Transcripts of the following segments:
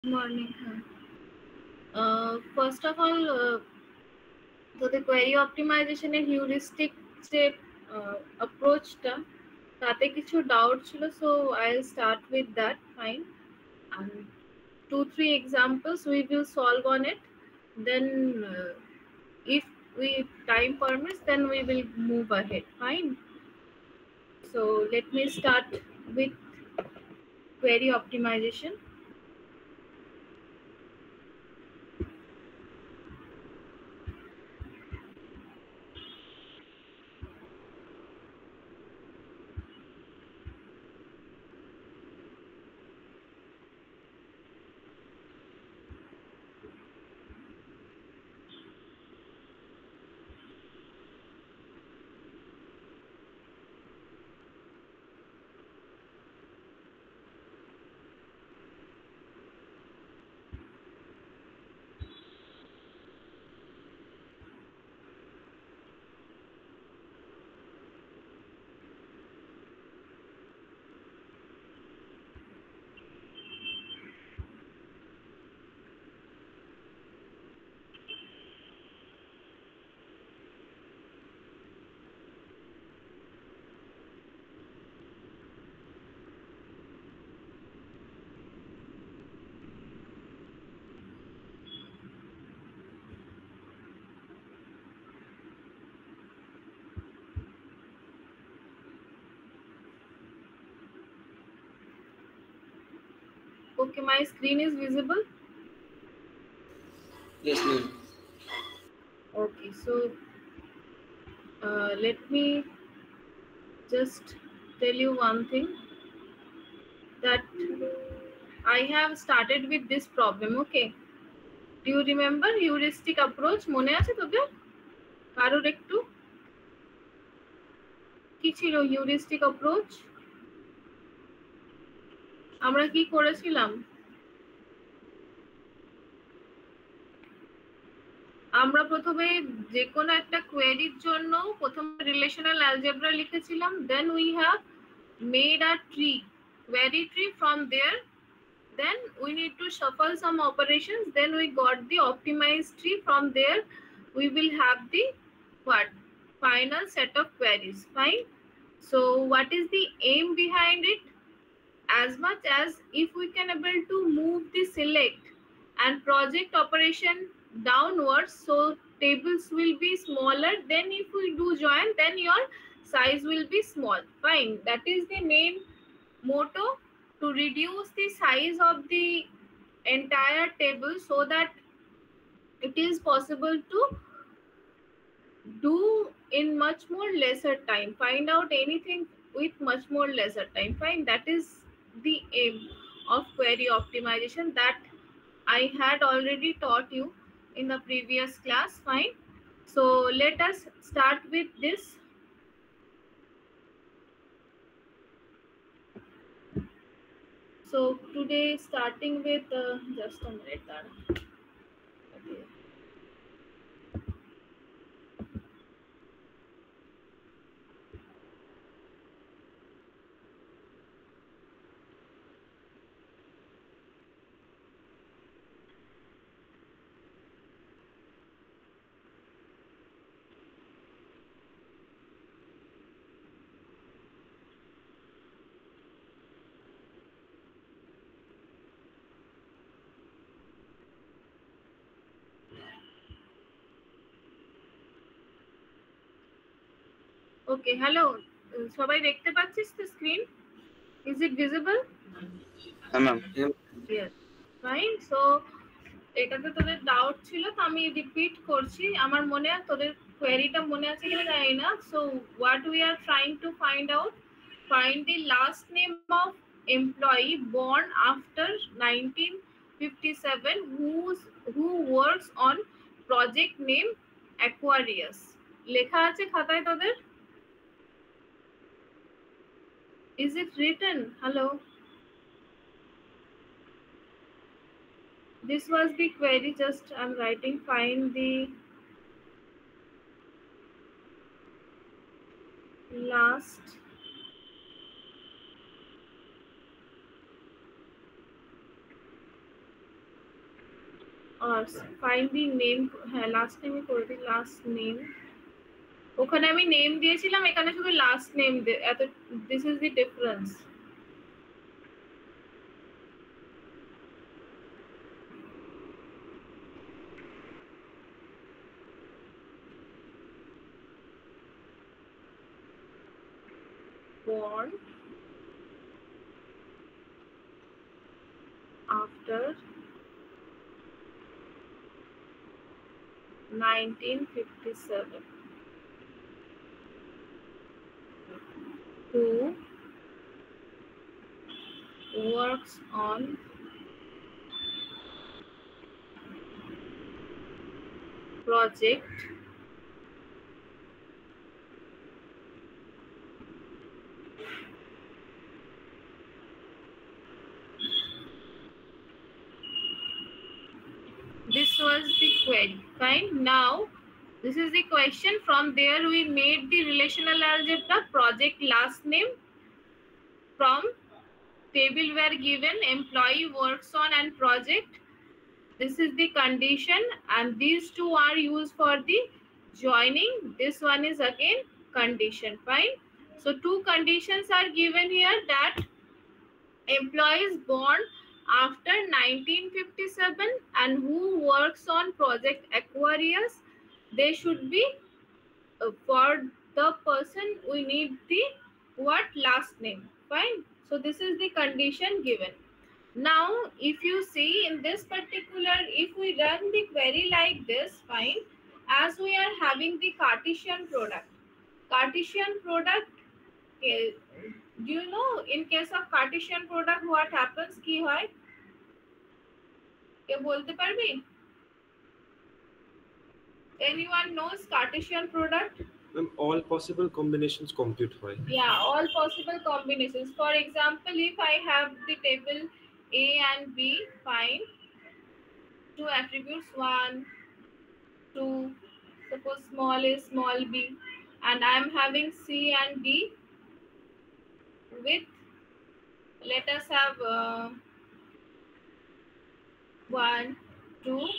Morning. First of all, so the query optimization এর heuristic যে approachটা তাতে কিছু doubt ছিল, so I'll start with that. Fine. And 2-3 examples we will solve on it. Then, if we time permits, then we will move ahead. Fine. So let me start with query optimization. Okay, my screen is visible. Yes, ma'am. Okay, so let me just tell you one thing, that I have started with this problem. Okay, do you remember heuristic approach? মনে আছে তোদের কারোর একটু? কি ছিল heuristic approach? আমরা কি করেছিলাম? আমরা প্রথমে যে কোনো একটা কোয়েরির জন্য প্রথমে রিলেশনাল অ্যালজেব্রা লিখেছিলাম, then we have made a tree, query tree. From there, then we need to shuffle some operations, then we got the optimized tree. From there we will have the what final set of queries. Fine. So what is the aim behind it? As much as if we can able to move the select and project operation downwards, so tables will be smaller, then if we do join, then your size will be small. Fine. That is the main motto, to reduce the size of the entire table so that it is possible to do in much more lesser time, find out anything with much more lesser time. Fine. That is the aim of query optimization that I had already taught you in the previous class. Fine. So let us start with this. So today, starting with just a minute, okay. Okay, hello. সবাই দেখতে পাচ্ছিস তো screen? Is it visible? ma'am. Yes. Fine. So এটাতে তোদের doubt ছিল, তো আমি repeat করছি। আমার মনে হয় তোদের কোয়েরিটা মনে আছে কিনা জানি না। So what we are trying to find out, find the last name of employee born after 1957 who works on project name Aquarius. লেখা আছে খাতায় তোদের? Is it written? Hello. This was the query, just I'm writing, find the last or find the name, হ্যাঁ last নেমই করে দিই, last name. ওখানে আমি name দিয়েছিলাম, এখানে শুধু লাস্ট নেম এত, this is the difference. Born after 1957, who works on project this was the query. Fine. Now this is the question. From there we made the relational algebra project last name. From table were given employee works on and project. This is the condition, and these two are used for the joining. This one is again condition. Fine. So two conditions are given here, that employees born after 1957 and who works on project Aquarius, they should be for the person we need the what last name. Fine. So this is the condition given. Now if you see in this particular, if we run the query like this, fine, as we are having the Cartesian product, do you know in case of Cartesian product what happens, ki hoy ke bolte parbi? Anyone knows Cartesian product? All possible combinations compute hoy. Yeah, all possible combinations. For example, if I have the table A and B, fine, two attributes 1, 2, suppose small a small b, and I am having C and D with, let us have 1, 2,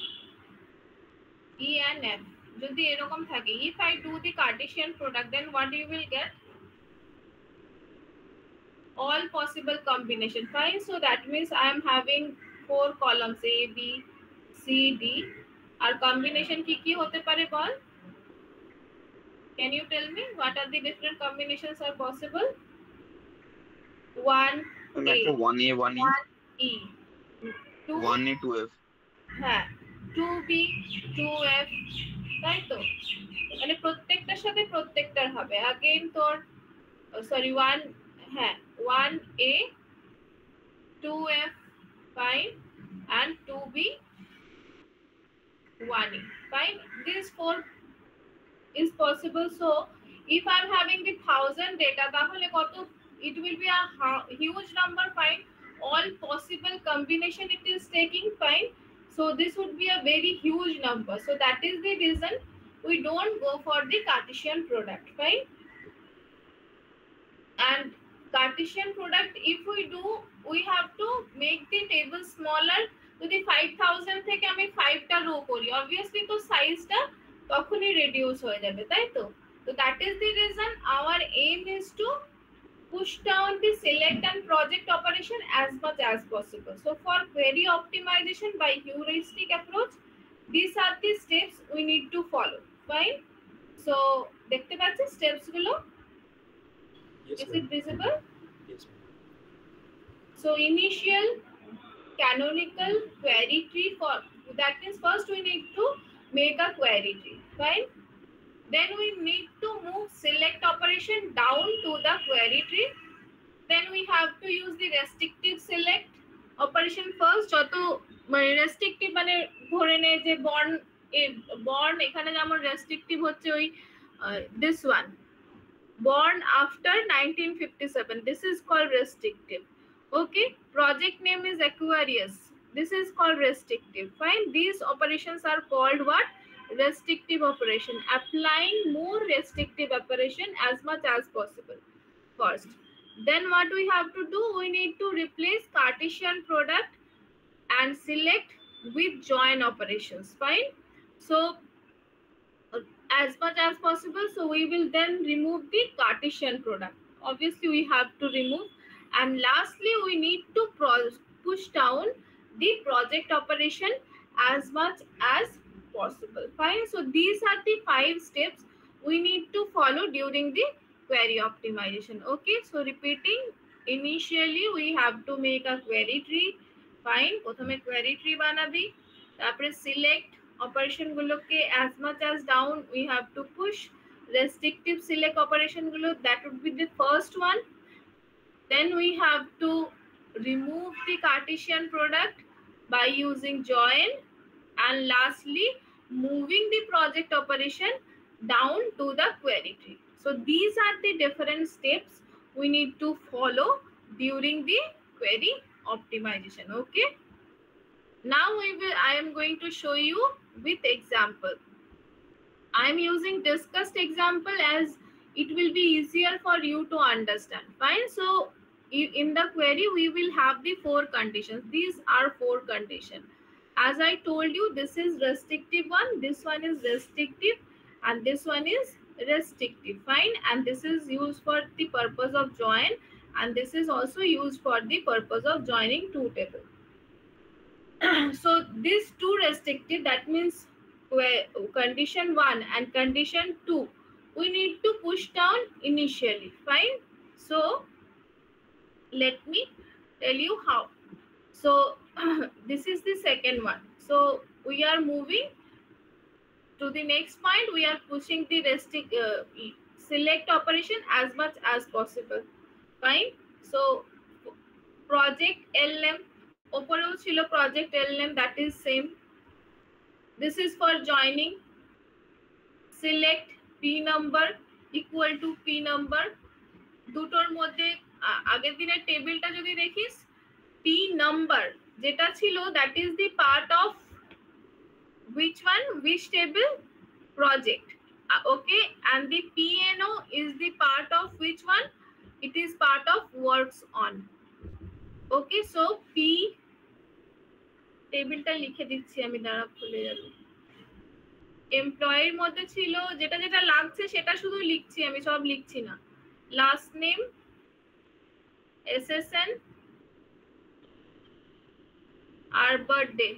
E and F. যদি এরকম থাকে, if I do the Cartesian product, then what you will get? All possible combination. Fine. So that means I am having 4 columns A, B, C, D. Our combination ki hote pare bol? Can you tell me what are the different combinations are possible? 1 A, 1A, 1E, 1E, 2 1A, 2F. হ্যাঁ, 2B, 2F, তাই তো? মানে প্রত্যেকটার সাথে প্রত্যেকটার হবে। Again তোর sorry 1, হ্যাঁ 1A, 2F, fine, and 2B, 1E, fine. These 4 is possible. So if I'm having the 1000 data, তাহলে কত, it will be a huge number. Fine. All possible combination it is taking. Fine. So this would be a very huge number. So that is the reason we don't go for the Cartesian product. Fine. And Cartesian product, if we do, we have to make the table smaller. যদি 5000 থেকে আমি 5টা rho করি, obviously তো সাইজটা তখনই reduce হয়ে যাবে, তাই তো? So that is the reason our aim is to push down the select and project operation as much as possible. So for query optimization by heuristic approach, these are the steps we need to follow. Fine. So দেখতে পাচ্ছেন steps গুলো? Yes, Is it visible? Yes. So initial canonical query tree, for that means first we need to make a query tree. Fine. Then we need to move select operation down to the query tree. Then we have to use the restrictive select operation first. যত মানে restrictive মানে ধরে নে যে born এখানে যেমন restrictive হচ্ছে ওই this one, born after 1957, this is called restrictive. Okay, project name is Aquarius, this is called restrictive. Fine. These operations are called what? Restrictive operation. Applying more restrictive operation as much as possible first. Then what we have to do, we need to replace Cartesian product and select with join operations. Fine. So as much as possible, so we will then remove the Cartesian product. Obviously we have to remove, and lastly we need to push down the project operation as much as possible. Fine. So these are the 5 steps we need to follow during the query optimization. Okay, so repeating, initially we have to make a query tree. Fine, প্রথমে query tree বানাবি, তারপরে select operation গুলোকে as much as down we have to push, restrictive select operation গুলো, that would be the first one. Then we have to remove the Cartesian product by using join, and lastly moving the project operation down to the query tree. So these are the different steps we need to follow during the query optimization. Okay, now I am going to show you with example. I am using discussed example as it will be easier for you to understand. Fine. So in the query we will have the 4 conditions. These are 4 conditions. As I told you, this is restrictive one, this one is restrictive, and this one is restrictive. Fine. And this is used for the purpose of join, and this is also used for the purpose of joining 2 tables. So these 2 restrictive, that means condition 1 and condition 2, we need to push down initially. Fine. So let me tell you how. So this is the second one. So we are moving to the next point. We are pushing the select operation as much as possible. Fine. So project lname, oporeo chilo project lname, that is same. This is for joining. Select p number equal to p number. দুটোর মধ্যে আগের দিনের টেবিলটা যদি দেখিস, p number যেটা ছিল, that is the part of which one, which table, project. Okay, and the pno is the part of which one, it is part of works on. Okay, so p টেবিলটা লিখে দিচ্ছি আমি, দাঁড়া ভুলে যাবে। এমপ্লয়ির মধ্যে ছিল যেটা যেটা লাগছে সেটা শুধু লিখছি আমি, সব লিখছি না। লাস্ট নেম, SSN আর বার্থডে।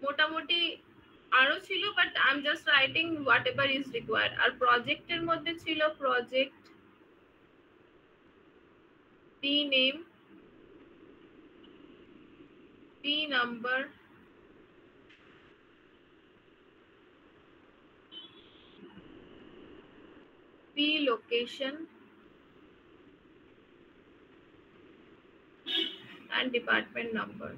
মোটামুটি আরো ছিল, but I am just writing whatever is required. আর প্রজেক্টের মধ্যে ছিল project, P name, P number, P location, and department number.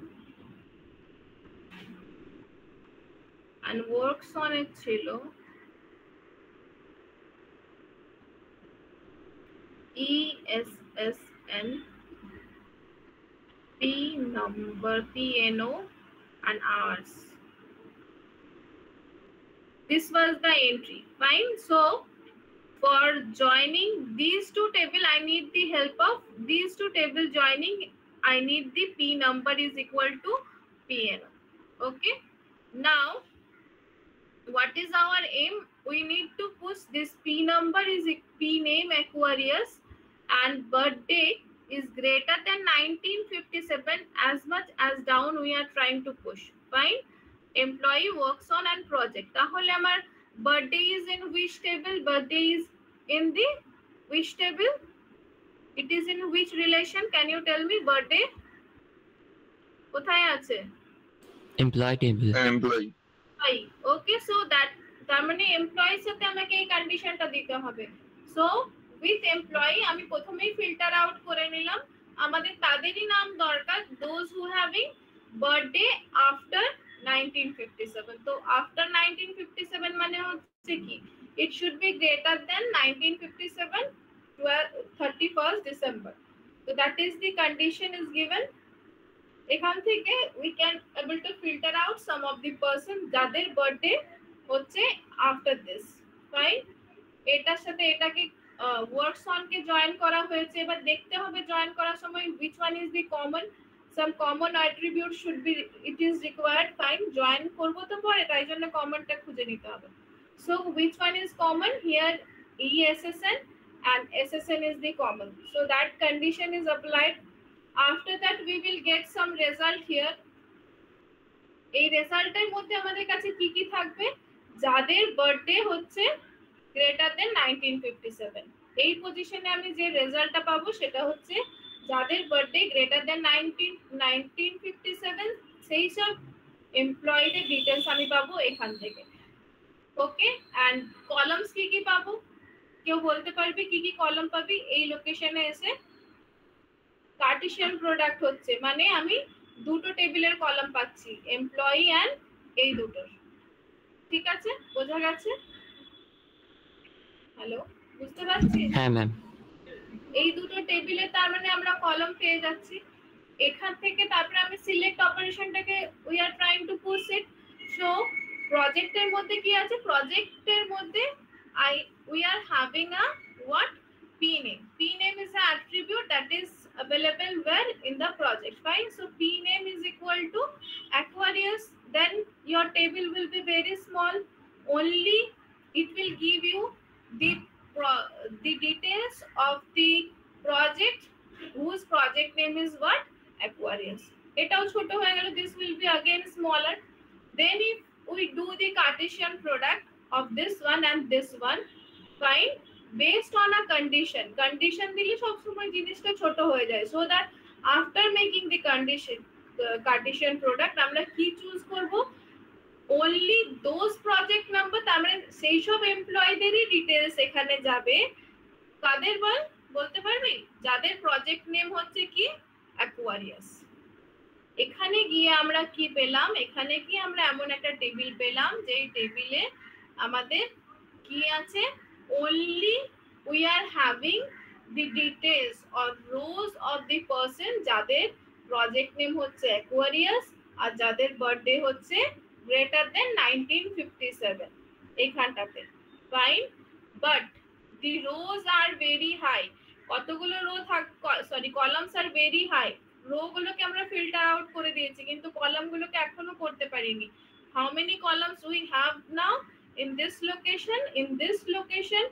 And works on it chilo ESSN, P number, PNO, and hours. This was the entry. Fine. So for joining these 2 table, I need the help of these 2 table joining. I need the P number is equal to PNO. Okay. Now, what is our aim? We need to push this P number is P name Aquarius, and birthday is greater than 1957. As much as down we are trying to push. Fine. Employee, works on, and project. তাহলে আমার birthday is in which table? Birthday is in the which table? It is in which relation? Can you tell me? Birthday কোথায় আছে? Employee table. Employee. Okay, so that তার মানে এমপ্লয়ির সাথে আমাকে এই কন্ডিশনটা দিতে হবে। সো উইথ এমপ্লয়ি আমি প্রথমেই ফিল্টার আউট করে নিলাম, আমাদের তাদেরই নাম দরকার, those who having birthday after 1957। তো আফটার 1957 মানে হচ্ছে কি, it should be greater than 1957 31st December. So that is the condition is given. এখান থেকে we can able to filter out some of the person যাদের বার্থডে হচ্ছে after this. Fine. এটার সাথে এটাকে works on কে জয়েন করা হয়েছে। এবার দেখতে হবে জয়েন করার সময় which one is the common, some common attributes should be, it is required, fine, join করব তো পরে, তাই জন্য কমনটা খুঁজে নিতে হবে। So which one is common here? ESSN and SSN is the common, so that condition is applied. After that we will get some result here. এই রেজাল্টের মধ্যে আমাদের কাছে কি কি থাকবে? যাদের বার্থডে হচ্ছে গ্রেটার দেন 1957, এই পজিশনে আমি যে রেজাল্টটা পাবো সেটা হচ্ছে যাদের বার্থডে গ্রেটার দেন 1957 সেই সব এমপ্লয়িদের ডিটেইলস আমি পাবো এখান থেকে। ওকে, এন্ড কলামস কি কি পাবো? কেউ বলতে পারবে কি কি কলাম পাবি? এই লোকেশনে এসে কার্টেসিয়ান প্রোডাক্ট হচ্ছে মানে আমি দুটো টেবিলের কলাম পাচ্ছি, এমপ্লয়ি এন্ড এই দুটোর। ঠিক আছে, বোঝা গেছে? হ্যালো, বুঝতে পারছিস? হ্যাঁ ম্যাম। এই দুটো টেবিলে তার মানে আমরা কলাম পেয়ে যাচ্ছি। এখান থেকে তারপরে আমি সিলেক্ট অপারেশনটাকে we are trying to push it. So প্রজেক্টের মধ্যে কি আছে? প্রজেক্টের মধ্যে we are having a what? P-name. P-name is an attribute that is available where? In the project. Fine. So P-name is equal to Aquarius. Then your table will be very small. Only it will give you the details of the project whose project name is what? Aquarius. Etao choto hoye gelo. This will be again smaller. Then if we do the Cartesian product of this one and this one, fine, based on a condition dile sob shomoy jinishta choto hoye jay, so that after making the condition Cartesian product amra ki choose korbo? Only those project number, তার মানে সেই সব এমপ্লয়িদেরই details এখানে যাবে। কাদের বলতে পারবি? যাদের project name হচ্ছে কি অ্যাকুয়ারিয়াস। এখানে গিয়ে আমরা কি পেলাম? এখানে কি আমরা এমন একটা টেবিল পেলাম যেই টেবিলে আমাদের কি আছে? only we are having the details or rows of the person যাদের প্রজেক্ট নেম হচ্ছে অ্যাকুয়ারিয়াস আর যাদের বার্থডে হচ্ছে greater than 1957 এখানটাতে। Fine, but the rows are very high. কতগুলো রো কলামস আর ভেরি হাই। রো গুলোকে আমরা ফিল্টার আউট করে দিয়েছি কিন্তু কলাম গুলোকে এখনো করতে পারিনি। how many columns we have now in this location? In this location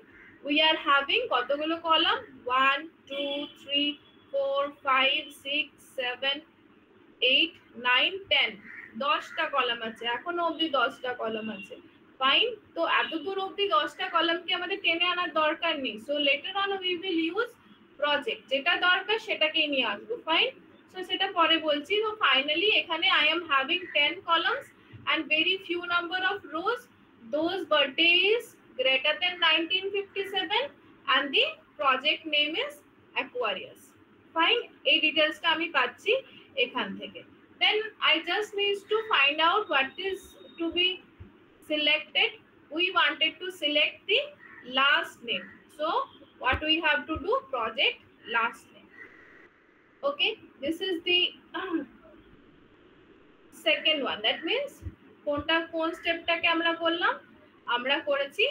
we are having কতগুলো কলাম? 1 2 3 4 5 6 7 8 9 10 10টা কলাম আছে, এখনো অবধি 10টা কলাম আছে। ফাইন, তো এত দূর অবধি 10টা কলামকে আমাদের টেনে আনার দরকার নেই। So letter on we will use project, যেটা দরকার সেটাকেই নিয়ে আসবো। ফাইন, সো সেটা পরে বলছি। তো ফাইনালি এখানে I am having 10 columns and very few number of rows. Those birthday is greater than 1957 and the project name is Aquarius. Fine, এই ডিটেইলসটা আমি পাচ্ছি এখান থেকে। Then I just need to find out what is to be selected. We wanted to select the last name. So what we have to do? Project last name. Okay, this is the second one. That means কোন স্টেপটাকে আমরা করলাম? আমরা করেছি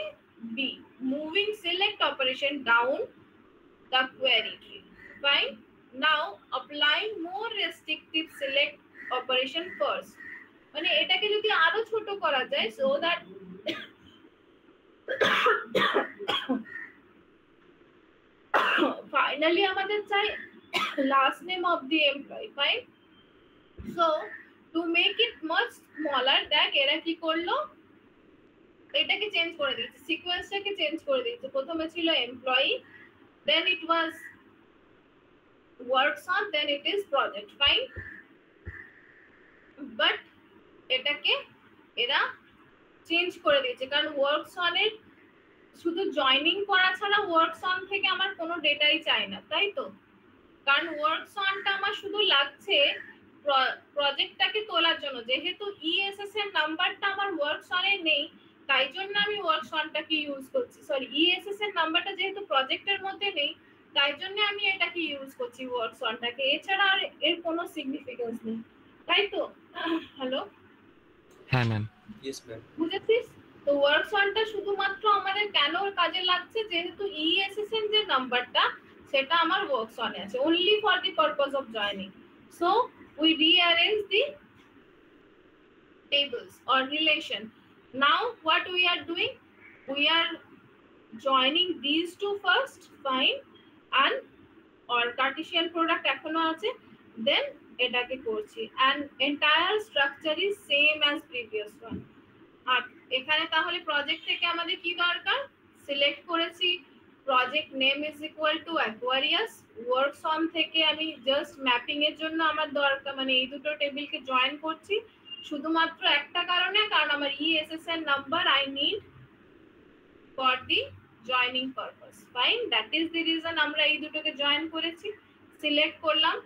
B, moving select operation down the query tree. Fine, now applying more restrictive select operation first. মানে এটাকে যদি আরো ছোট করা যায় so that finally আমাদের চাই last name of the employee. Fine, so to make it much smaller, দেখ এরা কি করলো? এটাকে চেঞ্জ করে দিয়েছে, সিকোয়েন্সটাকে চেঞ্জ করে দিয়েছে। প্রথমে ছিল employee, then it was works on, then it is project. Fine, but এটাকে এরা চেঞ্জ করে দিয়েছে কারণ ওয়ার্কস অন এর শুধু জয়েনিং করা ছাড়া ওয়ার্কস অন থেকে আমার কোনো ডেটাই চাই না, তাই তো? কারণ ওয়ার্কস অনটা আমার শুধু লাগছে প্রজেক্টটাকে তোলার জন্য। যেহেতু ইএসএসএন নাম্বারটা আমার ওয়ার্কস অনে নেই তাই জন্য আমি ওয়ার্কস অনটাকে ইউজ করছি। সরি, ইএসএসএন নাম্বারটা যেহেতু প্রজেক্টের মধ্যে নেই তাই জন্য আমি এটাকে ইউজ করছি ওয়ার্কস অনটাকে, এছাড়া আর এর কোনো সিগনিফিকেন্স নেই, তাই তো? হ্যালো, হ্যাঁ ম্যাম। Yes, ma'am. বুঝেছিস? তো ওয়ার্কস অনটা শুধুমাত্র আমাদের কেন কাজে লাগছে? যেহেতু ইএসএসএন যে নাম্বারটা সেটা আমার ওয়ার্কস অনে আছে, only for the purpose of joining. So we rearrange the tables or relation. Now what we are doing, we are joining these two first, fine, and or Cartesian product এখনো আছে, then এটাকে করছি, and entire structure is same as previous one. আর এখানে তাহলে project থেকে আমাদের কি দরকার, সিলেক্ট করেছি project name is equal two Aquarius, works on থেকে আমি জাস্ট ম্যাপিং এর জন্য আমার দরকার মানে এই দুটো টেবিলকে জয়েন করছি শুধুমাত্র একটা কারণে, কারণ আমার ESSN number I need for the joining purpose, fine, that is the reason আমরা এই দুটোকে জয়েন করেছি। সিলেক্ট করলাম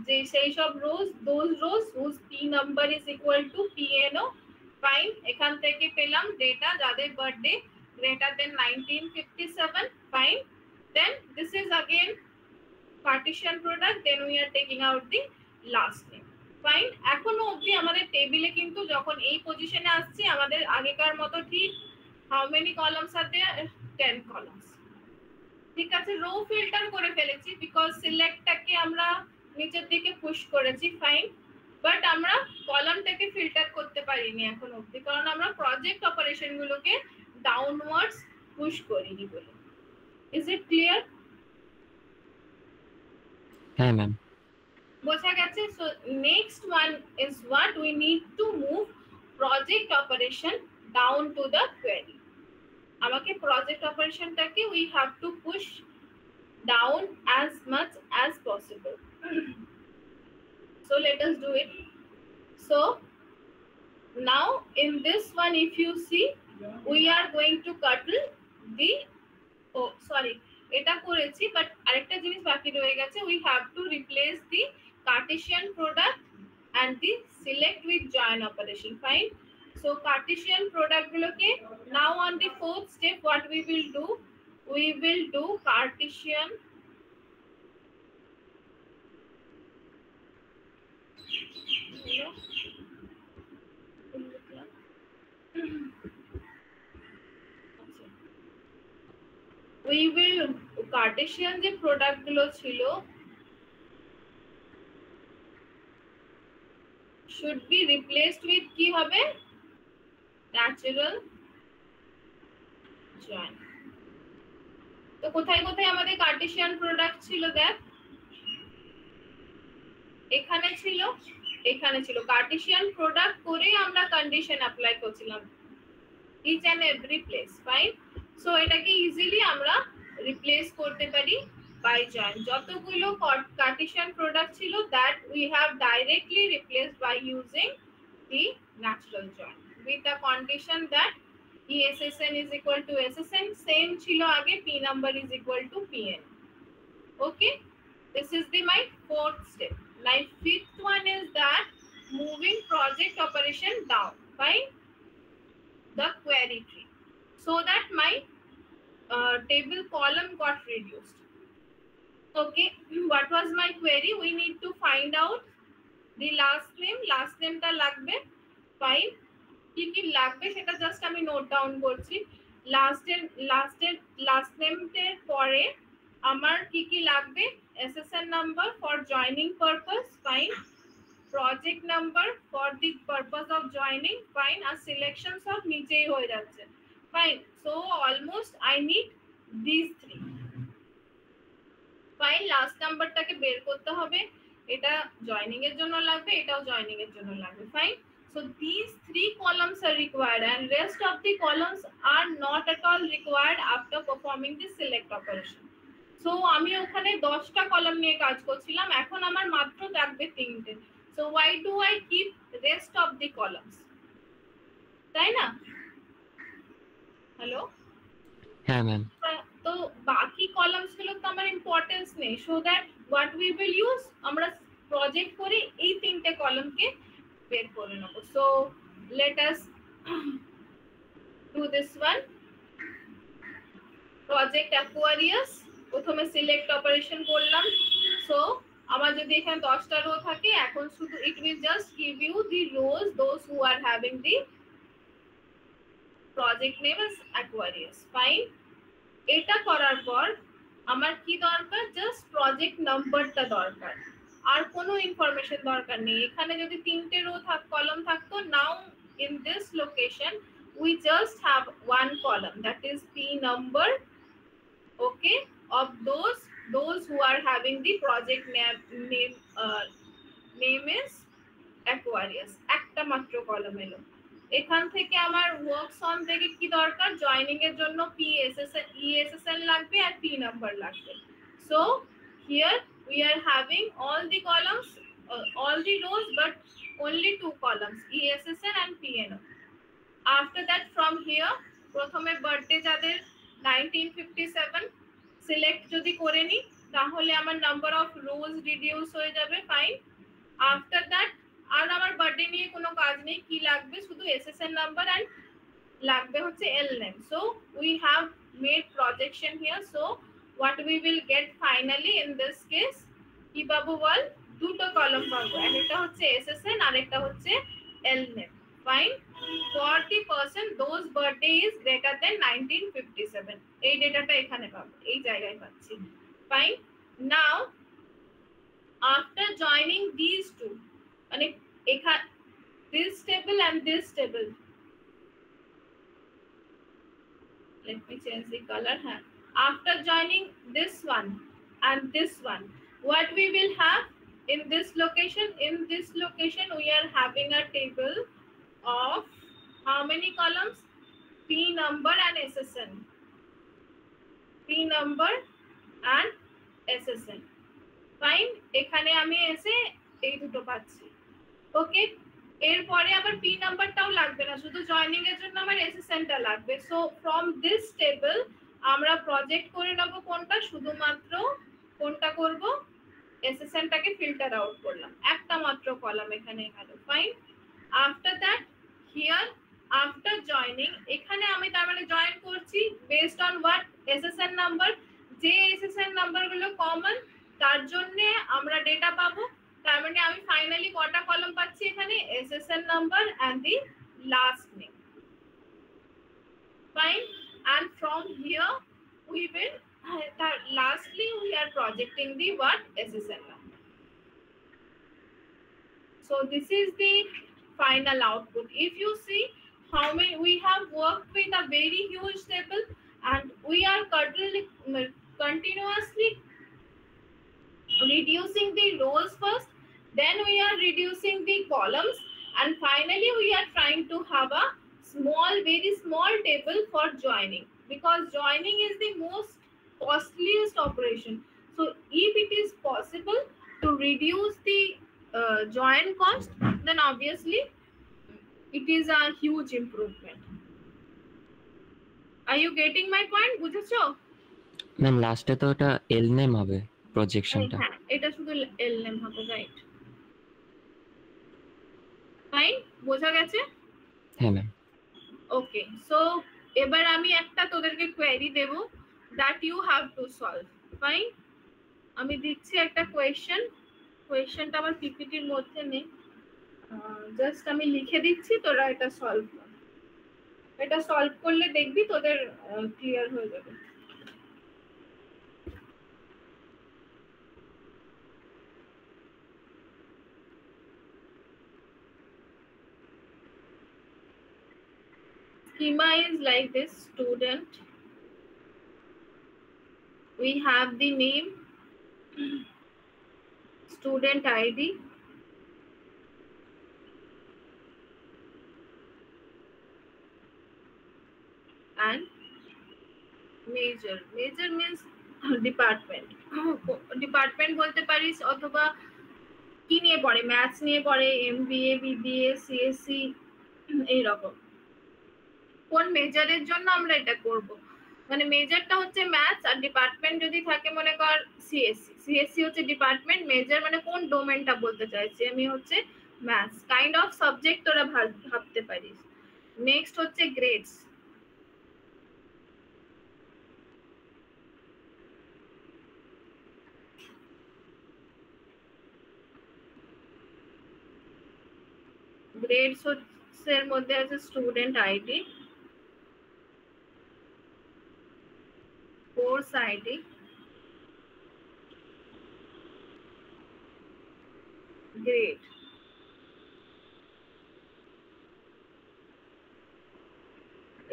যে সেই সব rows, those rows whose P number is equal to PNO, fine, এখান থেকে পেলাম ডেটা যাদের birthday greater than 1957, fine, then this is again Cartesian product, then we are taking out the last name, fine। এখনো অবধি আমাদের টেবিলে কিন্তু যখন এই পজিশনে আসছে আমাদের আগেকার মতো ঠিক how many columns are there, 10 columns, ঠিক আছে। রো ফিল্টার করে ফেলেছি বিকজ সিলেক্টটাকে আমরা নিচের দিকে পুশ করেছি, ফাইন, বাট আমরা কলামটাকে ফিল্টার করতে পারিনি এখন অবধি, কারণ আমরা প্রজেক্ট অপারেশন গুলোকে ডাউনওয়ার্ডস পুশ করিনি বলে। Is it clear? হ্যাঁ ম্যাম। বোঝা গেছে? So next one is what we need to move project operation down to the query. আমাকে প্রজেক্ট অপারেশনটাকে we have to push down as much as possible. So let us do it. So now in this one if you see we are going to couple the, oh sorry, এটা করেছি but আরেকটা জিনিস বাকি রয়ে গেছে, we have to replace the Cartesian product and the select with join operation, fine। So Cartesian product গুলোকে now on the fourth step what we will do, we will do Cartesian we will Cartesian যে product গুলো ছিল should be replaced with কি হবে, natural join। তো কোথায় কোথায় আমাদের কার্টেসিয়ান প্রোডাক্ট ছিল দেখ, এখানে ছিল, এখানে ছিল। কার্টেসিয়ান প্রোডাক্ট করে আমরা কন্ডিশন অ্যাপ্লাই করছিলাম each and every place, fine. So এটাকে ইজিলি আমরা রিপ্লেস করতে পারি বাই জয়েন। যতগুলো কার্টেসিয়ান প্রোডাক্ট ছিল that we have directly replaced by using the natural join with the condition that ESSN is equal to SSN, same chilo aage P number is equal to PN. Okay, this is the my fourth step. My fifth one is that moving project operation down by the query tree so that my table column got reduced. Okay, what was my query? We need to find out the last name ta lagbe, fine, কি কি লাগবে সেটা just আমি note down করছি। Last নেমের পরে আমার কি কি লাগবে, SSN number for joining purpose, fine, project number for the purpose of joining, fine, আর সিলেকশন সব নিচেই হয়ে যাচ্ছে, fine. So almost I need this three, fine. Last নাম্বারটাকে বের করতে হবে, এটা জয়েনিং এর জন্য লাগবে, এটাও জয়েনিং এর জন্য লাগবে, fine. So these three columns are required and rest of the columns are not at all required after performing the select operation. So আমি ওখানে 10টা কলাম নিয়ে কাজ করছিলাম, এখন আমার মাত্র লাগবে 3টে। So why do I keep rest of the columns? তাই না? হ্যালো, হ্যাঁ ম্যাম। তো বাকি কলামস গুলো তো আমার ইম্পর্টেন্স নেই, so that what we will use, আমরা প্রজেক্ট করে এই 3টে কলামকে বের করে নেব। So let us do this one. Project Aquarius প্রথমে সিলেক্ট অপারেশন করলাম। সো আমার যদি এখানে 10টা রো থাকে, এখন শুধু it will just give you the rows those who are having the project name is Aquarius, fine. এটা করার পর আমার কি দরকার, জাস্ট প্রজেক্ট নাম্বারটা দরকার, আর কোনো ইনফরমেশন দরকার নেই। এখানে যদি তিনটে রো কলম থাকতো, নাও in this location we just have one column, that is P number, okay, of those who are having the project name is Aquarius, একটা মাত্র কলম এলো। এখান থেকে আমার ওয়ার্কস অন থেকে কি দরকার, জয়েনিং এর জন্য ESSN লাগবে আর P নাম্বার লাগবে। So here we are having all the columns, all the rows, but only two columns, ESSN and PNO. After that, from here প্রথমে বার্থডে যাদের 1957 সিলেক্ট যদি করে নি, তাহলে আমার নাম্বার অফ রোজ রিডিউস হয়ে যাবে, ফাইন। আফটার দ্যাট আর আমার বার্থডে নিয়ে কোনো কাজ নেই, কি লাগবে শুধু SSN নাম্বার এন্ড লাগবে হচ্ছে L name. So we have made projection here. So what we will get finally in this case, কি পাবো বল, দুটো কলম পাবো, একটা হচ্ছে SSN আর একটা হচ্ছে L name, fine. For the person those birthday is greater than 1957, এই ডেটাটা এখানে পাবো, এই জায়গায় পাচ্ছি, fine. Now after joining these two, মানে এখানে this table and this table, let me change the color here. After joining this one and this one, what we will have in this location, we are having a table of how many columns, P number and SSN, P number and SSN, fine. এখানে আমি এসে এই দুটো পাচ্ছি, ওকে। এরপরে আবার P নাম্বারটাও লাগবে না, শুধু জয়েনিং এর জন্য আমার SSN টা লাগবে। সো ফ্রম দিস টেবল আমরা প্রজেক্ট করে নেব কোনটা, শুধুমাত্র কোনটা করব, SSN টাকে ফিল্টার আউট করলাম, একটা মাত্র কলাম এখানে এলো, fine. After that here after joining, এখানে আমি তার মানে জয়েন করছি based on what, SSN number, যে SSN নাম্বারগুলো কমন তার জন্য আমরা ডেটা পাবো। তার মানে আমি ফাইনালি কটা কলাম পাচ্ছি এখানে, SSN number and the last name, fine. And from here we will lastly we are projecting the what, SSN number. So this is the final output. If you see how many we have worked with a very huge table and we are continuously reducing the rows first, then we are reducing the columns, and finally we are trying to have a very small table for joining, because joining is the most costliest operation. So if it is possible to reduce the join cost, then obviously it is a huge improvement. Are you getting my point? বুঝেছো? Ma'am লাস্টে তো এটা এল name হবে প্রজেকশনটা, হ্যাঁ এটা শুধু এল name হবে, right, fine, বোঝা গেছে? হ্যাঁ ম্যাম। ওকে, সো এবার আমি একটা তোদেরকে কোয়েরি দেব, that you have to solve, fine. আমি দিচ্ছি একটা কোয়েশ্চেনটা আমার পিপিটির মধ্যে নেই, জাস্ট আমি লিখে দিচ্ছি, তোরা এটা সলভ কর। এটা সলভ করলে দেখবি তোদের ক্লিয়ার হয়ে যাবে। Schema is like this, student, we have the name, student ID, and major means department, department বলতে পারিস, অথবা কি নিয়ে পড়ে, ম্যাথস নিয়ে পড়ে, MBA BBA CSC, এইরকম কোন মেজরের জন্য আমরা এটা করব, মানে মেজরটা হচ্ছে ম্যাথস আর ডিপার্টমেন্ট যদি থাকে মনে কর CSC হচ্ছে ডিপার্টমেন্ট, মেজর মানে কোন ডোমেনটা বলতে চাইছি আমি হচ্ছে ম্যাথস, কাইন্ড অফ সাবজেক্ট তোরা ভাবতে পারিস। নেক্সট হচ্ছে গ্রেডস, গ্রেডস এর মধ্যে আছে student ID, course ID, grade.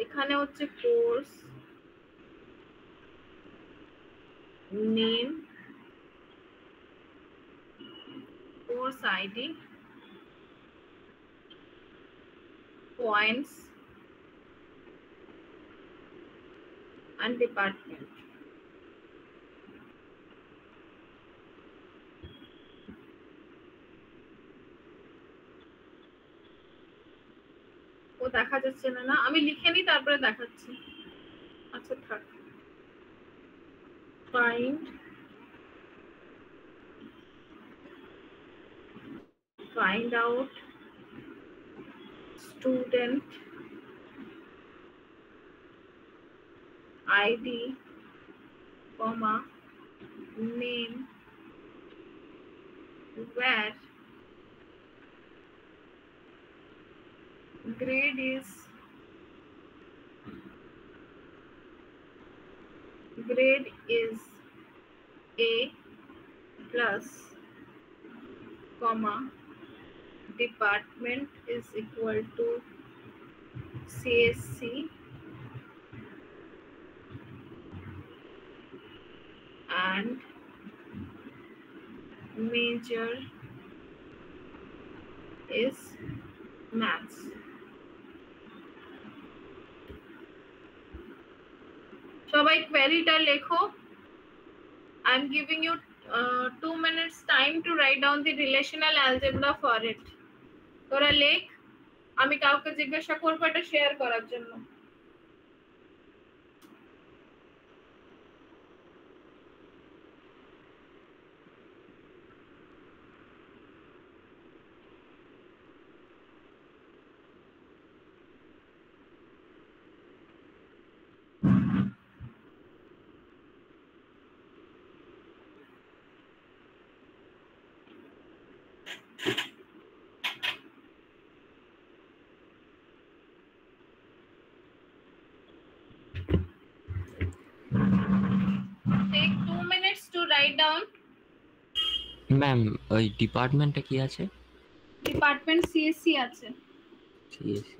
এখানে হচ্ছে course name, course ID, points and department. ও দেখা যাচ্ছে না, না আমি লিখে নি তারপরে দেখাচ্ছি। আচ্ছা থাক। find out student ID, comma name, where grade is A plus, comma department is equal to CSC and major is maths. সবাই queryটা লেখো। I'm giving you 2 minutes time to write down the relational algebra for it. তোরা লেখ, আমি কাউকে জিজ্ঞাসা করবো এটা share করার জন্য। Take 2 minutes to write down. Ma'am ওই ডিপার্টমেন্টটা কি আছে? ডিপার্টমেন্ট সিএসসি আছে।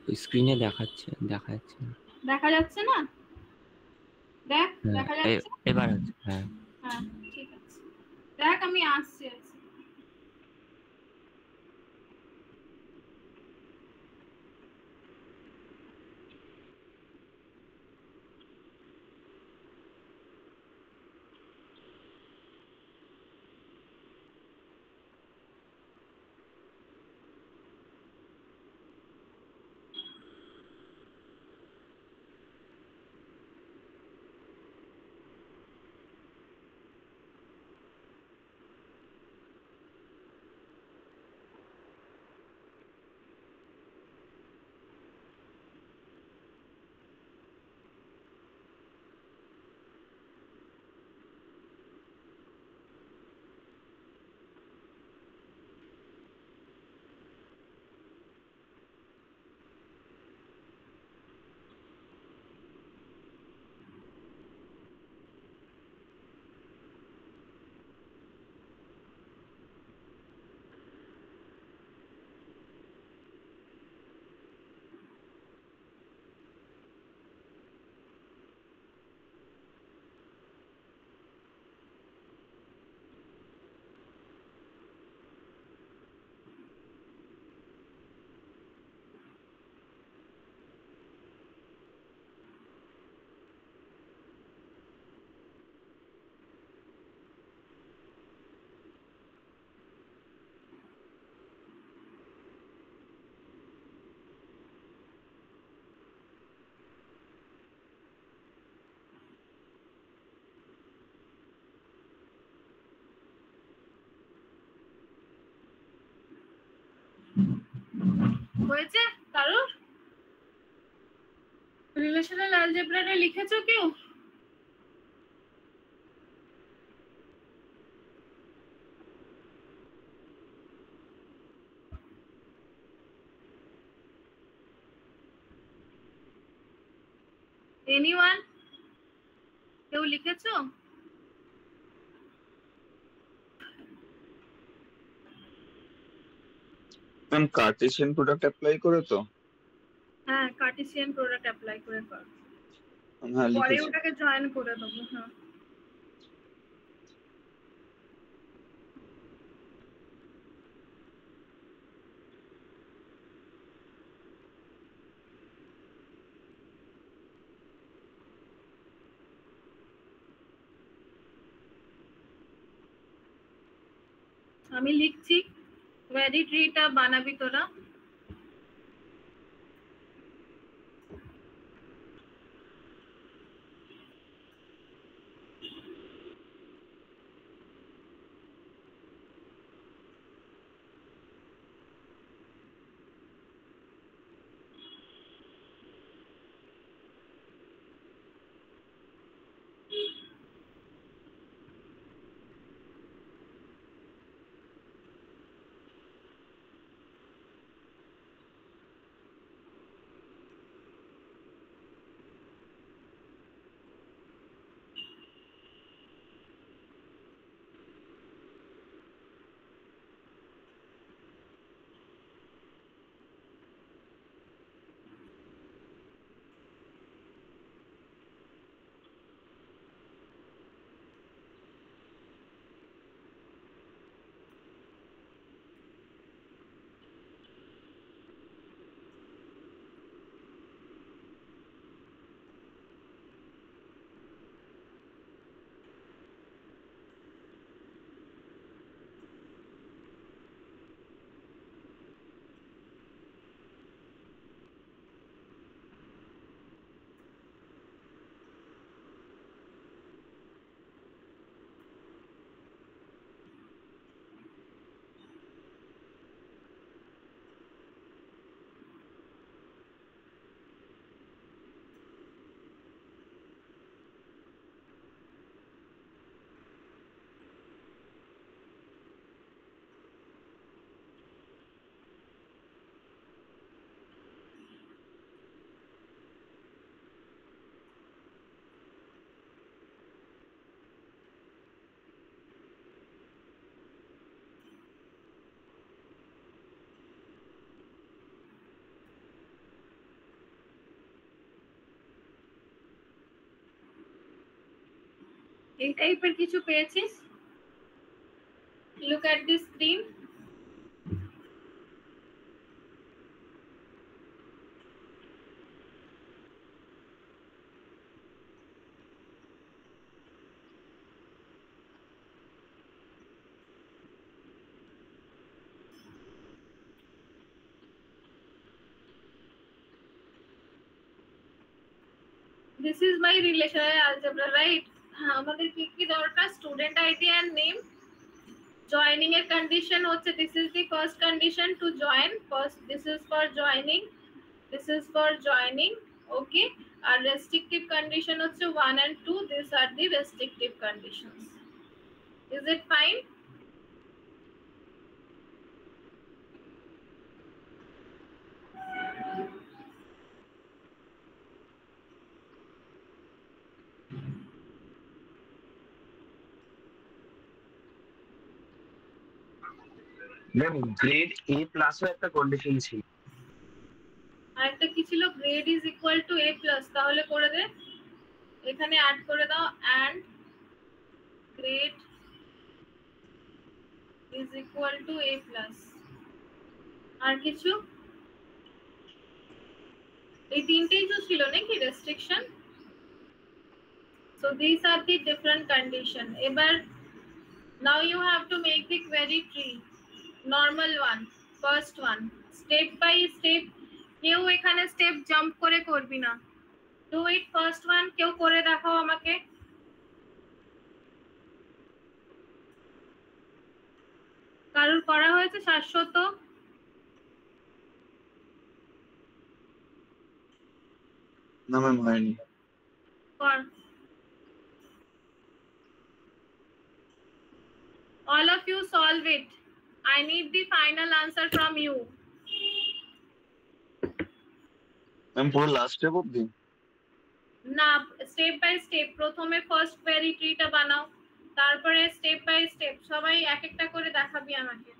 ওই স্ক্রিনে দেখা যাচ্ছে না। দেখা যাচ্ছে না? দেখ, দেখা যাচ্ছে? এবার আছে। হ্যাঁ হ্যাঁ ঠিক আছে, দেখ আমি আসছি। হয়েছে কারোর? রিলেশনাল অ্যালজেব্রাটা লিখেছো কেউ? এনিওয়ান? কেউ লিখেছো? ম্যাম কার্টেসিয়ান প্রোডাক্ট অ্যাপ্লাই করে তো? হ্যাঁ, কার্টেসিয়ান প্রোডাক্ট অ্যাপ্লাই করে কর, হ্যাঁ পরে লিখেছি। ওটাকে জয়েন করে দেবো। হ্যাঁ, আমি লিখছি, কোয়েরি ট্রিটা বানাবি তোরা। এই টাইপের কিছু পেয়েছিস? Look at the screen. This is my relational algebra, right? আমাদের কি কি দরকার? Student ID and name. Joining এর কন্ডিশন হচ্ছে this is the first condition to join. First, this is for joining, this is for joining, okay? আর restrictive condition হচ্ছে 1 and 2. These are the restrictive conditions. Is it fine? Ma'am grade A প্লাসও একটা condition ছিল। আর একটা কি ছিল? Grade is equal to a plus. তাহলে করে দে, এখানে অ্যাড করে দাও, and grade is equal to a plus। আর কিছু? এই তিনটেই তো ছিল নাকি restriction? So these are the different condition. এবার now you have to make the query tree, normal one, first one, step by step। কেউ এখানে স্টেপ জাম্প করে করবি না। Do it first one, কেউ করে দেখাও আমাকে। কারোর করা হয়েছে? শাশ্বত না ম্যাম হয়নি। কর। All of you solve it. I need the final answer from you. Ma'am পুরো লাস্ট স্টেপ অবধি? না, স্টেপ বাই স্টেপ। প্রথমে ফার্স্ট কোয়েরি ট্রিটা বানাও, তারপরে স্টেপ বাই স্টেপ সবাই এক একটা করে দেখাবি আমাকে।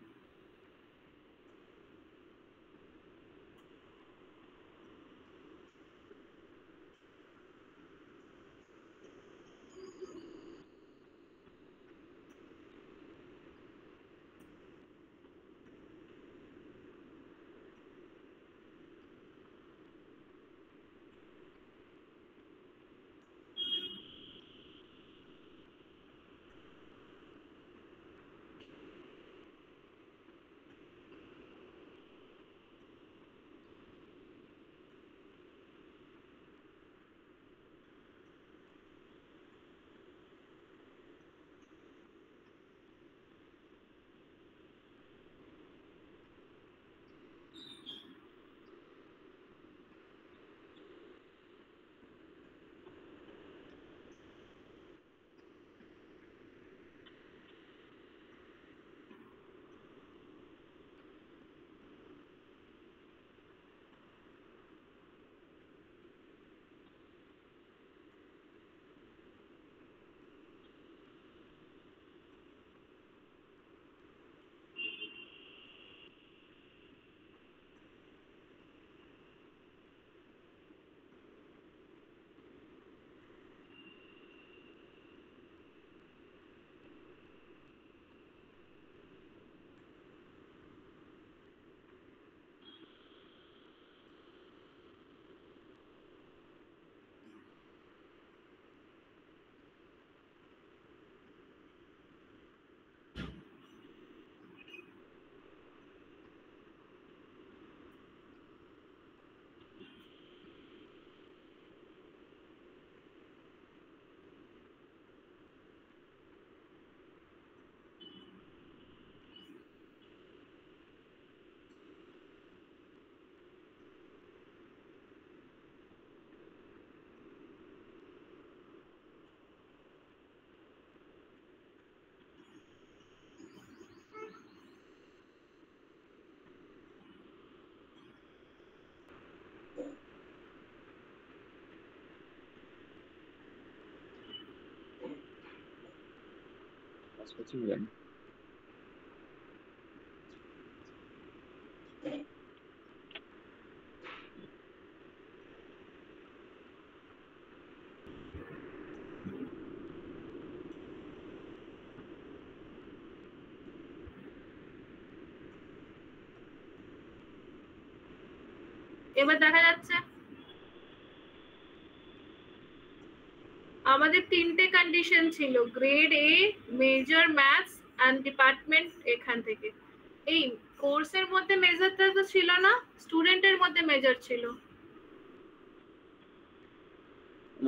কাছাকাছি জানি। এবার দেখা যাচ্ছে আমাদের তিনটে কন্ডিশন ছিল, grade A, major maths and department. এখান থেকে এই কোর্সের মধ্যে মেজরটা তো ছিল না, স্টুডেন্টের মধ্যে মেজর ছিল।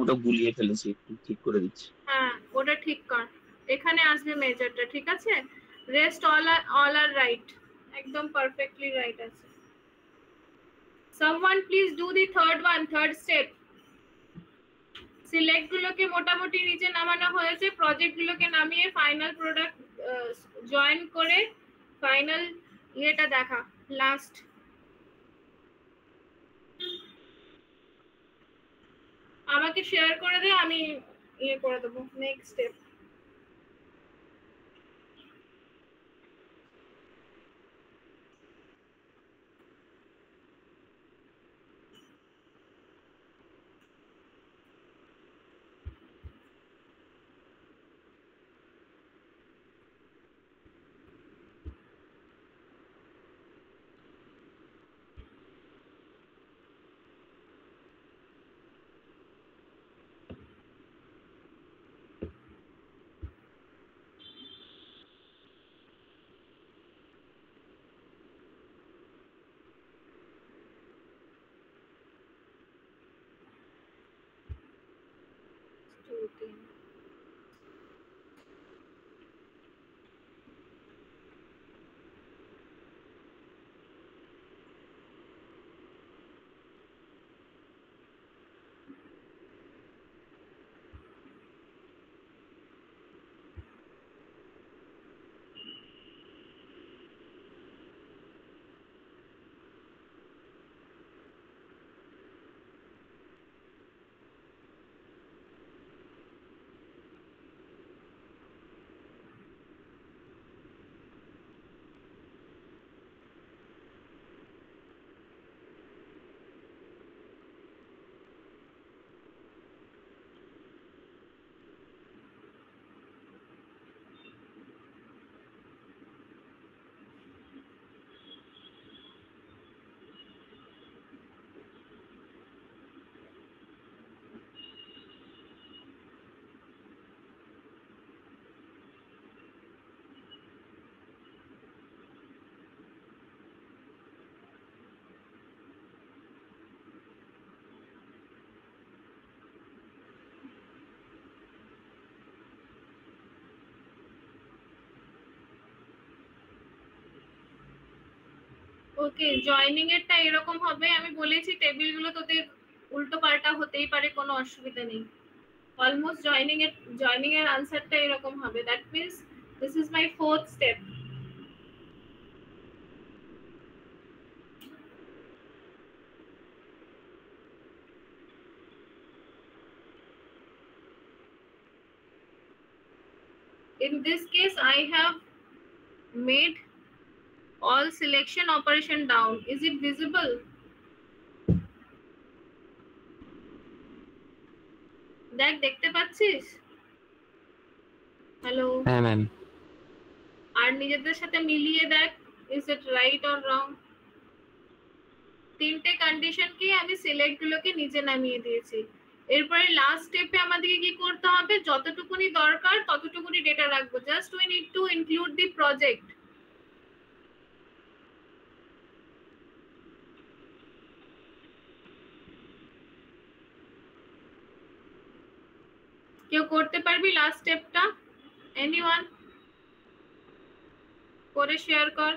ওটা গুলিয়ে ফেলেছি, একটু ঠিক করে দিচ্ছি। হ্যাঁ ওটা ঠিক কর, এখানে আসবে মেজরটা, ঠিক আছে? রেস্ট অল আর রাইট, একদম পারফেক্টলি রাইট আছে। someone please do the third step. Select গুলোকে মোটামুটি নিচে নামানো হয়েছে, প্রজেক্ট গুলোকে নামিয়ে ফাইনাল প্রোডাক্ট জয়েন করে ফাইনাল ইয়েটা দেখা লাস্ট। আমাকে শেয়ার করে দে, আমি ইয়ে করে দেবো নেক্সট স্টেপ। ওকে, জয়েনিং এরটা এরকম হবে, আমি বলেছি টেবিলগুলো তোদের উল্টো পাল্টা হতেই পারে, কোনো অসুবিধা নেই। অলমোস্ট জয়েনিং এর আনসারটা এরকম হবে। That means this is my fourth step. In this case I have made all selection operation down. Is it visible? দেখ, দেখতে পাচ্ছিস? হ্যালো? হ্যাঁ ম্যাম। আর নিজেদের সাথে মিলিয়ে দেখ, is it right or wrong? তিনটে কন্ডিশন কি আমি সিলেক্ট গুলোকে নিচে নামিয়ে দিয়েছি। এরপরে লাস্ট স্টেপে আমাদেরকে কি করতে হবে, যতটুকুনি দরকার ততটুকুনি ডেটা রাখবো। Just we need two include the project. কেউ করতে পারবি লাস্ট স্টেপটা? এনিওয়ান? করে শেয়ার কর।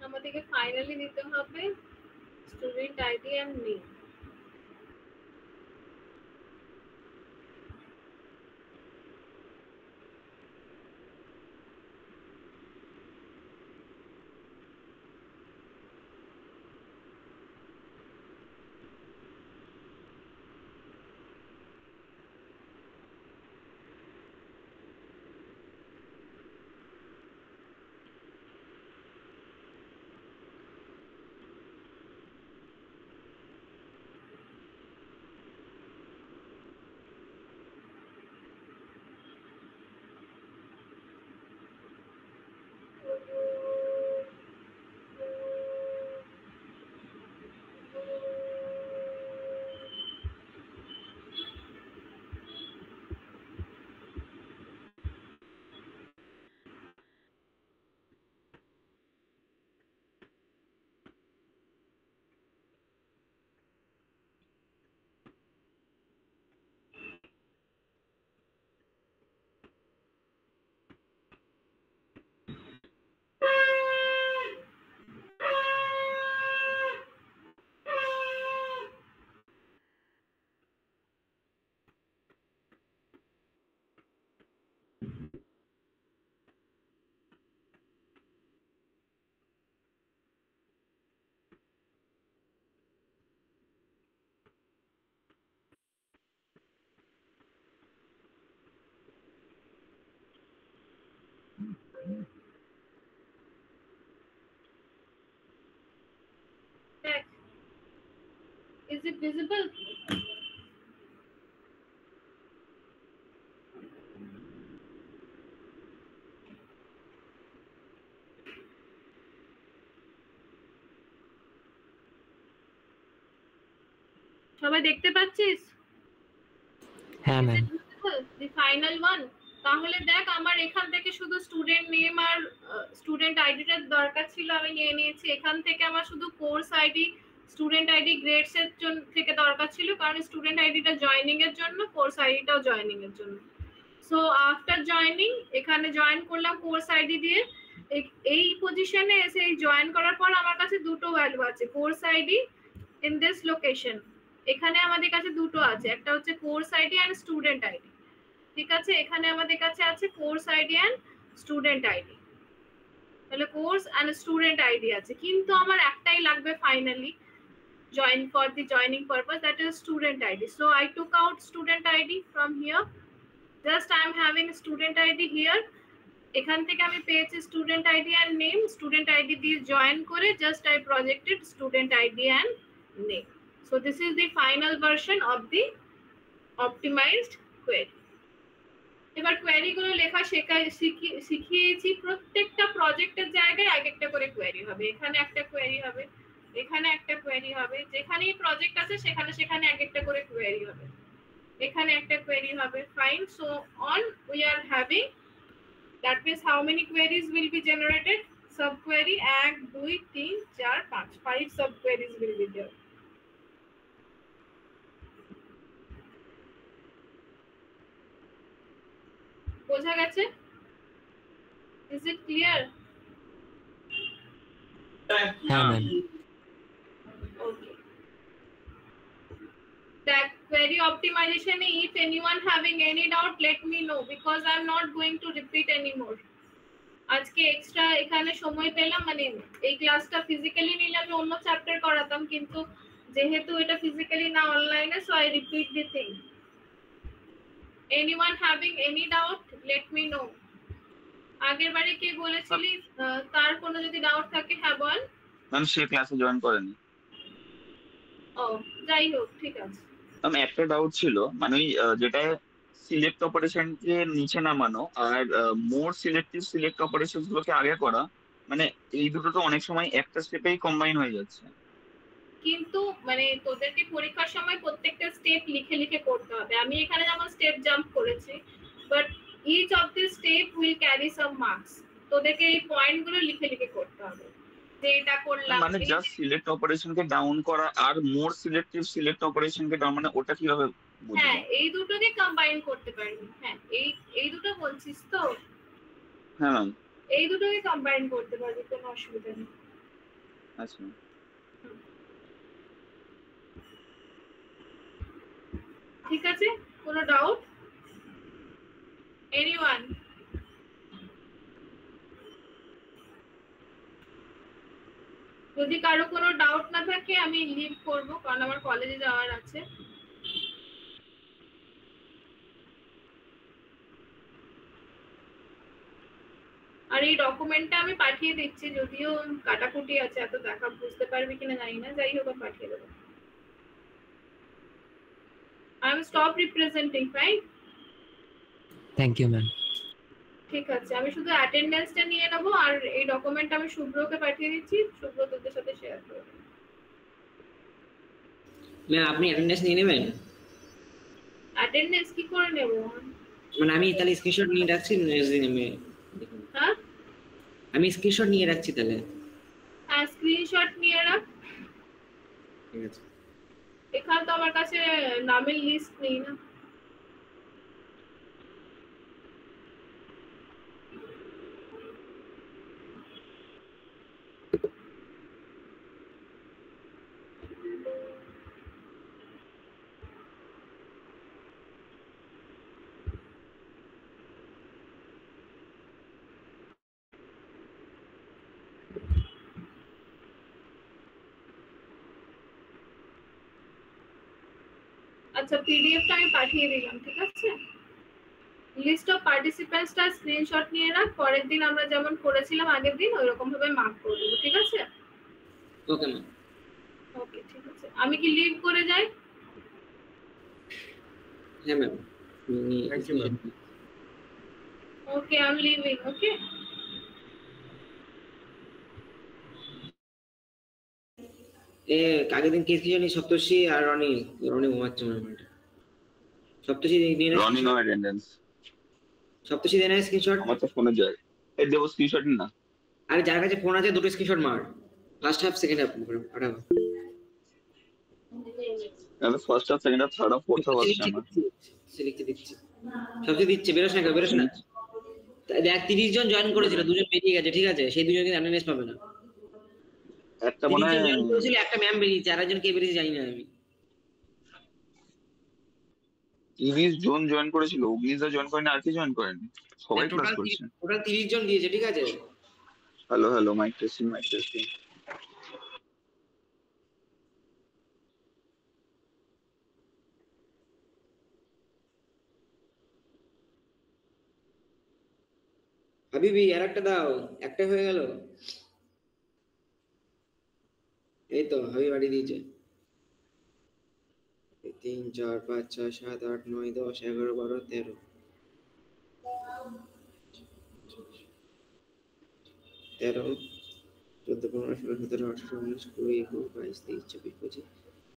আমাদেরকে ফাইনালি দিতে হবে student ID and name. Is it visible? সবাই দেখতে পাচ্ছিস? হ্যাঁ Is ma'am. it visible? The final one? তাহলে দেখ আমার এখান থেকে শুধু স্টুডেন্ট নেম আর স্টুডেন্ট আইডিটা দরকার ছিল, আমি নিয়ে নিয়েছি। এখান থেকে আমার শুধু course ID, student ID, grades এর জন্য থেকে দরকার ছিল, কারণ স্টুডেন্ট আইডিটা জয়েনিং এর জন্য, কোর্স আইডিটাও জয়েনিং এর জন্য। সো আফটার জয়েনিং এখানে জয়েন করলাম কোর্স আইডি দিয়ে। এই পজিশনে এসে জয়েন করার পর আমার কাছে দুটো ভ্যালু আছে, course ID in this location. এখানে আমাদের কাছে দুটো আছে, একটা হচ্ছে course ID and student ID. ঠিক আছে, এখানে আমাদের কাছে আছে course ID and student ID. তাহলে কোর্স এন্ড স্টুডেন্ট আইডি আছে, কিন্তু আমার একটাই লাগবে finally join for the joining purpose, that is student id. So I took out student id from here. Just I am having student id here. এখান থেকে আমি পেয়েছি student ID and name. Student ID দিয়ে join করে just I projected student ID and name. So this is the final version of the optimized query. এবার query গুলো লেখা শিখিয়েছি। প্রত্যেকটা প্রজেক্টের জায়গায় এক একটা করে কোয়েরি হবে। এখানে একটা কোয়েরি হবে, এখানে একটা কোয়েরি হবে, যেখানেই প্রজেক্ট আছে সেখানে সেখানে এক একটা করে কোয়েরি হবে, এখানে একটা কোয়েরি হবে। Fine, so on we are having, that means how many queries will be generated? Sub query 1 2 3 4 5, 5 sub queries will be there. বোঝা গেছে? Is it clear? হ্যাঁ ma'am. Okay. That query optimization, if anyone having any doubt, let me know, because I'm not going to repeat anymore. আজকে extra এখানে সময় পেলাম, মানে এই ক্লাসটা ফিজিক্যালি নিলে আমি অন্য চ্যাপ্টার করাতাম, কিন্তু যেহেতু এটা ফিজিক্যালি না অনলাইনে, so I repeat the thing. Anyone having any doubt, let me no. আগের বারে কে বলেছিলি তার কোনো যদি ডাউট থাকে? হ্যাঁ বল। ম্যাম সে ক্লাসে জয়েন করেনি। ও যাই হোক, ঠিক আছে। ম্যাম একটা ডাউট ছিল, মানে ওই যেটা সিলেক্ট অপারেশনকে নিচে নামানো আর মোর সিলেক্টিভ সিলেক্ট অপারেশন গুলোকে আগে করা, মানে এই দুটো তো অনেক সময় একটা স্টেপেই কম্বাইন হয়ে যাচ্ছে। কিন্তু মানে তোদেরকে পরীক্ষার সময় প্রত্যেকটা স্টেপ লিখে লিখে করতে হবে। আমি এখানে যেমন স্টেপ জাম্প করেছি, but each of the step will carry some marks. তোদেরকে এই পয়েন্টগুলো লিখে লিখে করতে হবে যে এটা করলাম। মানে জাস্ট সিলেক্ট অপারেশনকে ডাউন করা আর মোর সিলেক্টিভ সিলেক্ট অপারেশনকে ডাউন, মানে ওটা কিভাবে বুঝবো? হ্যাঁ, এই দুটোকে কম্বাইন করতে পারবি। হ্যাঁ, এই দুটো বলছিস তো? হ্যাঁ ম্যাম, এই দুটোকে কম্বাইন করতে পারবি, কোনো অসুবিধা নেই। আচ্ছা ঠিক আছে, কোনো ডাউট? এনিওয়ান? যদি কারো কোনো ডাউট না থাকে আমি লিভ করব, কারণ আমার কলেজে যাওয়ার আছে। আর এই ডকুমেন্টটা আমি পাঠিয়ে দিচ্ছি, যদিও কাটাকুটি আছে, এত দেখা বুঝতে পারবি কিনা জানি না, যাই হোক আমি পাঠিয়ে দেবো। I am stop representing, right? Thank you ma'am. ঠিক আছে, আমি শুধু অ্যাটেন্ডেন্সটা নিয়ে নেব, আর এই ডকুমেন্ট আমি শুভ্রকে পাঠিয়ে দিচ্ছি, শুভ্র তোদের সাথে শেয়ার করবে। ম্যাম আপনি অ্যাটেন্ডেন্স নিয়ে নেবেন? অ্যাটেন্ডেন্স কি করে নেব? মানে আমি তাহলে স্ক্রিনশট নিয়ে রাখছি, নেক্সট দিন আমি দেখুন। হ্যাঁ, আমি স্ক্রিনশট নিয়ে রাখছি তাহলে। হ্যাঁ স্ক্রিনশট নিয়ে রাখ। ঠিক আছে। এখানে তো আমার কাছে নামের লিস্ট নেই না। আচ্ছা, পিডিএফটা আমি পাঠিয়ে দিলাম, ঠিক আছে? লিস্ট অফ পার্টিসিপেন্টসটা স্ক্রিনশট নিয়ে রাখ, পরের দিন আমরা যেমন করেছিলাম আগের দিন ওইরকম ভাবে মার্ক করে দেবো, ঠিক আছে? Okay ma'am. ওকে, ঠিক আছে। আমি কি লিভ করে যাই? হ্যাঁ ma'am. Thank you, ma'am. Okay, I am leaving. Okay, আগের দিন কেস কি জানি, সপ্তর্ষি আর রনি ঘুমাচ্ছে মনে হয়। সপ্তর্ষি নিয়ে নেয়, রনি নো অ্যাটেন্ডেন্স। সপ্তর্ষি দিয়ে নেয় স্ক্রিনশট। আমার তো ফোনে যায়, এই দেবো স্ক্রিনশট না। আরে যার কাছে ফোন আছে দুটো স্ক্রিনশট মার, ফার্স্ট হাফ সেকেন্ড হাফ পাঠাবো। তাহলে first half, second half, third half, fourth half আছে আমার। লিখতে দিচ্ছি, সবচেয়ে দিচ্ছে, বেরোস না বেরোস না। দেখ 30 জন জয়েন করেছিল, দুজন বেরিয়ে গেছে, ঠিক আছে? সেই দুজন কিন্তু অ্যাটেন্ডেন্স পাবে না। একটা মনে হয় করেছিল, একটা ম্যাম বেরিয়েছে, আর একজন কে বেরিয়েছে জানি না আমি। 30 জন জয়েন করেছিল, 19 জন জয়েন করেনি, আর কি জয়েন করেনি? সবাই ক্লাস করছে। টোটাল 30 জন দিয়েছে, ঠিক আছে? Hello hello, mike testing, mike testing. হাবিবি আর একটা দাও, একটা হয়ে গেল। এই তো হাবিব বাড়ি দিয়েছে। 3 4 5 6 7 8 9 10 11 12 13 13 14 15 16 17 18 19 20 21 22 23 24 25